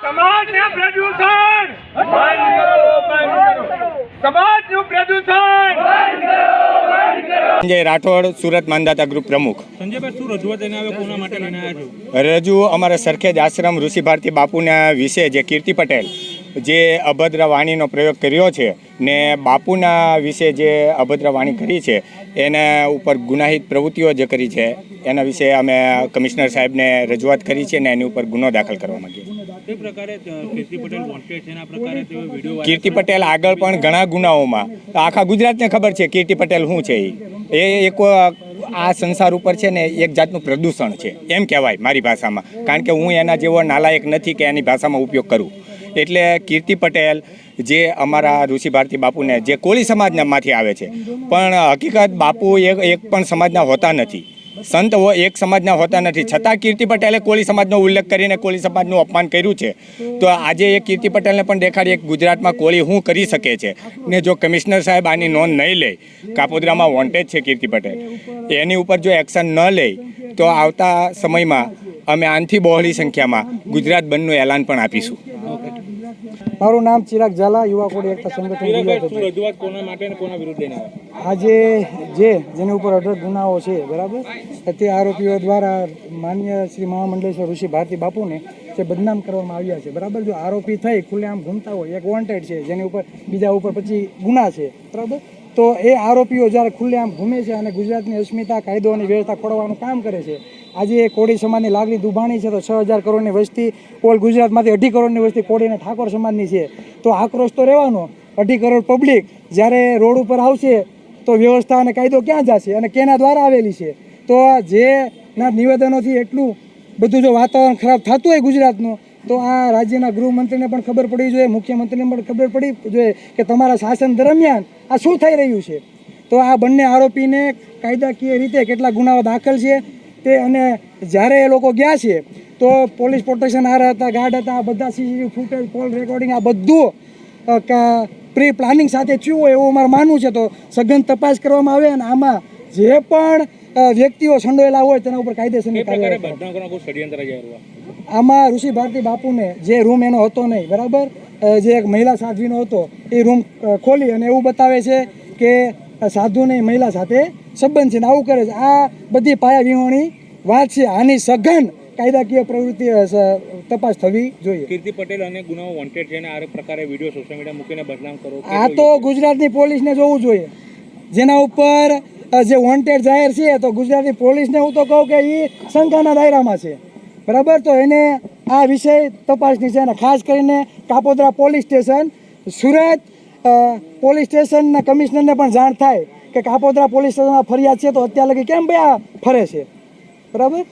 સમાજને પ્રદૂષણ બંધ કરો, સમાજનું પ્રદૂષણ બંધ કરો। સંજય રાઠોડ, સુરત માનદાતા ગ્રુપ પ્રમુખ। સંજયભાઈ, શું રજૂઆત લઈને આવ્યા, કોના માટે લઈને આવ્યા છો? રજૂ અમારા સરખેજ આશ્રમ ઋષિ ભારતી બાપુના વિશે જે કીર્તિ પટેલ જે અભદ્ર વાણીનો પ્રયોગ કર્યો છે ને બાપુના વિશે જે અભદ્ર વાણી કરી છે એના ઉપર ગુનાહિત પ્રવૃત્તિઓ જે કરી છે એના વિશે અમે કમિશનર સાહેબને રજૂઆત કરી છે ને એની ઉપર ગુનો દાખલ કરવા માંગીએ છીએ। તે પ્રકારે કીર્તિ પટેલ વોન્ટેડ છે, એના પ્રકારે તેઓ વિડીયો કીર્તિ પટેલ આગળ પણ ઘણા ગુનાઓમાં આખા ગુજરાતને ખબર છે કીર્તિ પટેલ શું છે એ એક આ સંસાર ઉપર છે ને એક જાતનું પ્રદૂષણ છે એમ કહેવાય મારી ભાષામાં, કારણ કે હું એના જેવો નાલાયક નથી કે એની ભાષામાં ઉપયોગ કરું। એટલે કીર્તિ પટેલ જે અમારા ઋષિ ભારતી બાપુને જે કોળી સમાજમાંથી આવે છે, પણ હકીકત બાપુ એક પણ સમાજના હોતા નથી, સંત એક સમાજના હોતા નથી, છતાં કીર્તિ પટેલે કોળી સમાજનો ઉલ્લેખ કરીને કોળી સમાજનું અપમાન કર્યું છે। તો આજે એ કીર્તિ પટેલને પણ દેખાડીએ ગુજરાતમાં કોળી શું કરી શકે છે ને જો કમિશનર સાહેબ આની નોંધ નહીં લે, કાપોદ્રામાં વોન્ટેજ છે કીર્તિ પટેલ, એની ઉપર જો એક્શન ન લે તો આવતા સમયમાં અમે આનાથી બહોળી સંખ્યામાં ગુજરાત બંધનું એલાન પણ આપીશું। મારું નામ ચિરાગ ઝાલા, યુવા કોળી એકતા સંગઠન ગુજરાત। રજૂઆત કોના માટે અને કોના વિરુદ્ધ લઈને આવ્યા? આજે જેની ઉપર 18 ગુનાઓ છે, બરાબર, તે આરોપીઓ દ્વારા માન્ય શ્રી મહામંડલેશ્વર ઋષિ ભારતી બાપુને જે બદનામ કરવામાં આવ્યા છે, બરાબર। જો આરોપી થઈ ખુલ્લેઆમ ઘૂમતા હોય, એક વોન્ટેડ છે જેની ઉપર બીજા ઉપર પછી ગુના છે, બરાબર, તો એ આરોપીઓ જ્યારે ખુલ્લેઆમ ઘૂમે છે અને ગુજરાતની અસ્મિતા, કાયદો અને વ્યવસ્થા ખોળવાનું કામ કરે છે, આજે કોળી સમાજની લાગણી દુભાણી છે તો 6,000 કરોડની વસ્તી, ઓલ ગુજરાતમાંથી 2.5 કરોડની વસ્તી કોળી અને ઠાકોર સમાજની છે, તો આક્રોશ તો રહેવાનો। 2.5 કરોડ પબ્લિક જ્યારે રોડ ઉપર આવશે તો વ્યવસ્થા અને કાયદો ક્યાં જશે અને કેના દ્વારા આવેલી છે? તો જેના નિવેદનોથી એટલું બધું જો વાતાવરણ ખરાબ થતું હોય ગુજરાતનું, તો આ રાજ્યના ગૃહમંત્રીને પણ ખબર પડવી જોઈએ, મુખ્યમંત્રીને પણ ખબર પડવી જોઈએ કે તમારા શાસન દરમિયાન આ શું થઈ રહ્યું છે। તો આ બંને આરોપીને કાયદાકીય રીતે કેટલા ગુનાઓ દાખલ છે તે, અને જ્યારે એ લોકો ગયા છે તો પોલીસ પ્રોટેક્શન આ હતા, ગાર્ડ હતા, આ બધા સીસીટીવી ફૂટેજ, કોલ રેકોર્ડિંગ, આ બધું પ્રી પ્લાનિંગ સાથે થયું હોય એવું અમારું માનવું છે। તો સઘન તપાસ કરવામાં આવે અને આમાં જે પણ વ્યક્તિઓ સંડોયેલા હોય તેના ઉપર કાયદેસરની કાર્યવાહી। આમાં ઋષિ ભારતી બાપુને જે રૂમ એનો હતો નહીં, બરાબર, જે એક મહિલા સાધ્વીનો હતો એ રૂમ ખોલી અને એવું બતાવે છે કે સાધુને મહિલા સાથે સંબંધ છે ને આવું કરે છે। આ બધી પાયા વિહોણી વાત છે, આની સઘન કાયદાકીય પ્રવૃત્તિ તપાસ થવી જોઈએ। કીર્તિ પટેલ અને ગુનાઓ વોન્ટેડ છે અને આ પ્રકારે વિડીયો સોશિયલ મીડિયા મૂકીને બદનામ કરો, આ તો ગુજરાતની પોલીસને જોવું જોઈએ, જેના ઉપર જે વોન્ટેડ જાહેર છે તો ગુજરાતની પોલીસને હું તો કહું કે એ શંકાના દાયરામાં છે, બરાબર। તો એને આ વિષય તપાસની છે અને ખાસ કરીને Kapodra police station, Surat police સ્ટેશનના કમિશનરને પણ જાણ થાય કે કાપોદ્રા પોલીસ સ્ટેશનમાં ફરિયાદ છે તો અત્યાર લગી કેમ ભાઈ આ ફરે છે, બરાબર।